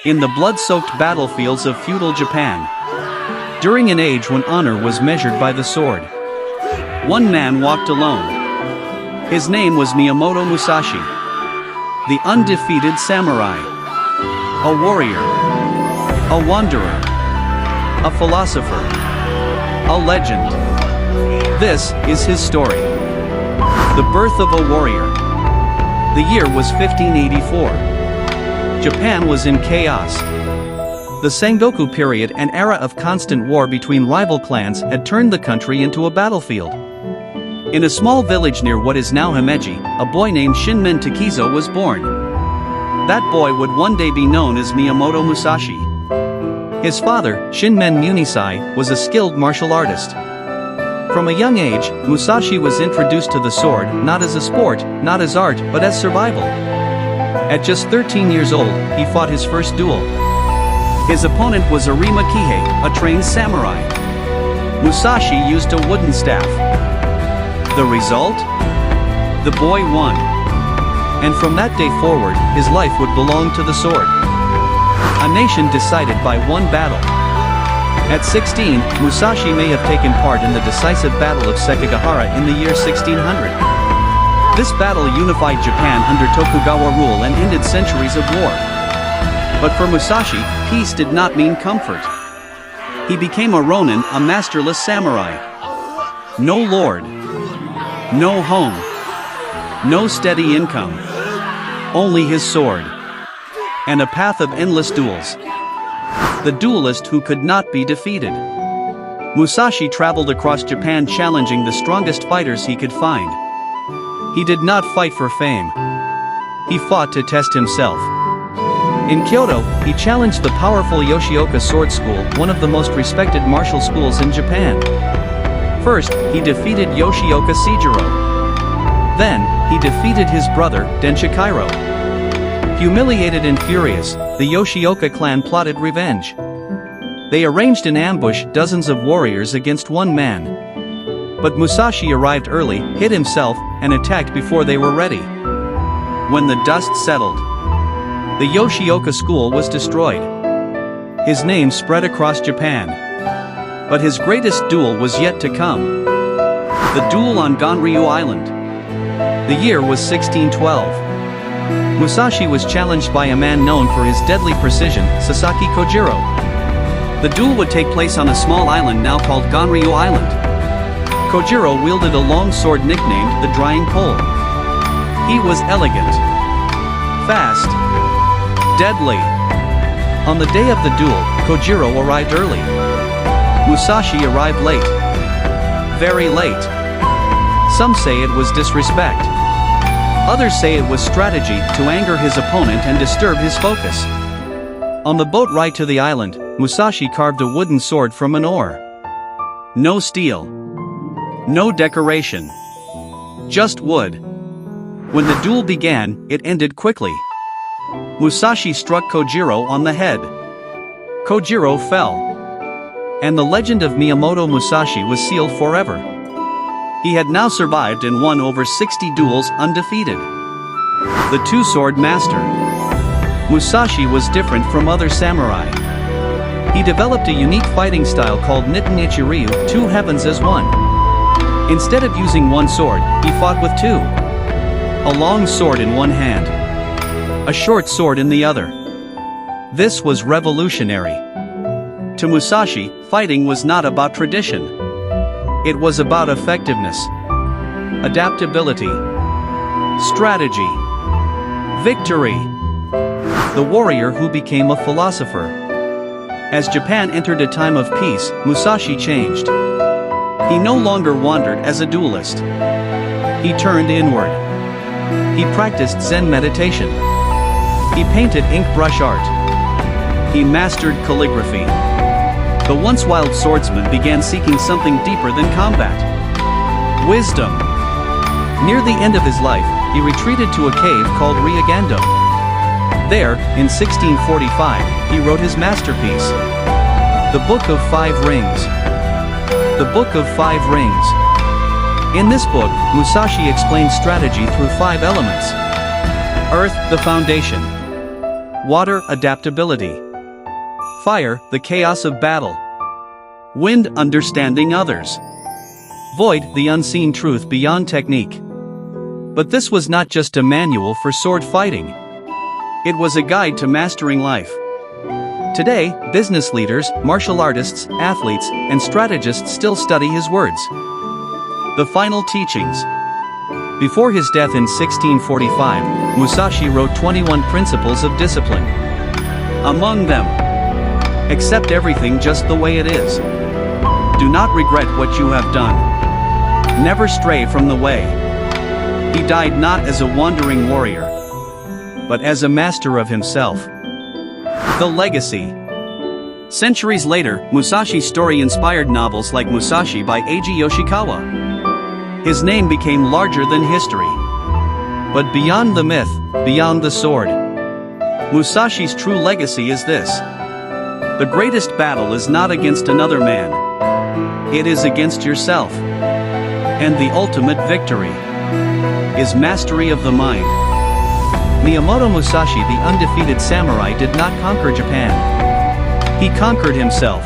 in the blood-soaked battlefields of feudal Japan. During an age when honor was measured by the sword, one man walked alone. His name was Miyamoto Musashi, the undefeated samurai. A warrior, a wanderer, a philosopher, a legend. This is his story. The birth of a warrior. The year was 1584. Japan was in chaos. The Sengoku period, an era of constant war between rival clans, had turned the country into a battlefield. In a small village near what is now Himeji, a boy named Shinmen Takizo was born. That boy would one day be known as Miyamoto Musashi. His father, Shinmen Munisai, was a skilled martial artist. From a young age, Musashi was introduced to the sword, not as a sport, not as art, but as survival. At just 13 years old, he fought his first duel. His opponent was Arima Kihei, a trained samurai. Musashi used a wooden staff. The result? The boy won. And from that day forward, his life would belong to the sword. A nation decided by one battle. At 16, Musashi may have taken part in the decisive Battle of Sekigahara in the year 1600. This battle unified Japan under Tokugawa rule and ended centuries of war. But for Musashi, peace did not mean comfort. He became a ronin, a masterless samurai. No lord. No home. No steady income. Only his sword. And a path of endless duels. The duelist who could not be defeated. Musashi traveled across Japan challenging the strongest fighters he could find. He did not fight for fame. He fought to test himself. In Kyoto, he challenged the powerful Yoshioka Sword School, one of the most respected martial schools in Japan. First, he defeated Yoshioka Seijiro. Then, he defeated his brother, Denshikairo. Humiliated and furious, the Yoshioka clan plotted revenge. They arranged an ambush, dozens of warriors against one man. But Musashi arrived early, hid himself, and attacked before they were ready. When the dust settled, the Yoshioka school was destroyed. His name spread across Japan. But his greatest duel was yet to come. The duel on Ganryu Island. The year was 1612. Musashi was challenged by a man known for his deadly precision, Sasaki Kojiro. The duel would take place on a small island now called Ganryu Island. Kojiro wielded a long sword nicknamed the Drying Pole. He was elegant, fast, deadly. On the day of the duel, Kojiro arrived early. Musashi arrived late. Very late. Some say it was disrespect. Others say it was strategy to anger his opponent and disturb his focus. On the boat ride to the island, Musashi carved a wooden sword from an oar. No steel. No decoration. Just wood. When the duel began, it ended quickly. Musashi struck Kojiro on the head. Kojiro fell. And the legend of Miyamoto Musashi was sealed forever. He had now survived and won over 60 duels undefeated. The two-sword master. Musashi was different from other samurai. He developed a unique fighting style called Nitten Ichiryu, two heavens as one. Instead of using one sword, he fought with two. A long sword in one hand. A short sword in the other. This was revolutionary. To Musashi, fighting was not about tradition. It was about effectiveness, adaptability, strategy, victory. The warrior who became a philosopher. As Japan entered a time of peace, Musashi changed. He no longer wandered as a duelist. He turned inward. He practiced Zen meditation. He painted ink brush art. He mastered calligraphy. The once wild swordsman began seeking something deeper than combat. Wisdom. Near the end of his life, he retreated to a cave called Ryagando. There, in 1645, he wrote his masterpiece, The Book of Five Rings. The Book of Five Rings. In this book, Musashi explains strategy through five elements. Earth, the foundation. Water, adaptability. Fire, the chaos of battle. Wind, understanding others. Void, the unseen truth beyond technique. But this was not just a manual for sword fighting. It was a guide to mastering life. Today, business leaders, martial artists, athletes, and strategists still study his words. The final teachings. Before his death in 1645, Musashi wrote 21 principles of discipline. Among them, accept everything just the way it is. Do not regret what you have done. Never stray from the way. He died not as a wandering warrior, but as a master of himself. The legacy. Centuries later, Musashi's story inspired novels like Musashi by Eiji Yoshikawa. His name became larger than history. But beyond the myth, beyond the sword, Musashi's true legacy is this. The greatest battle is not against another man. It is against yourself. And the ultimate victory is mastery of the mind. Miyamoto Musashi, the undefeated samurai, did not conquer Japan. He conquered himself.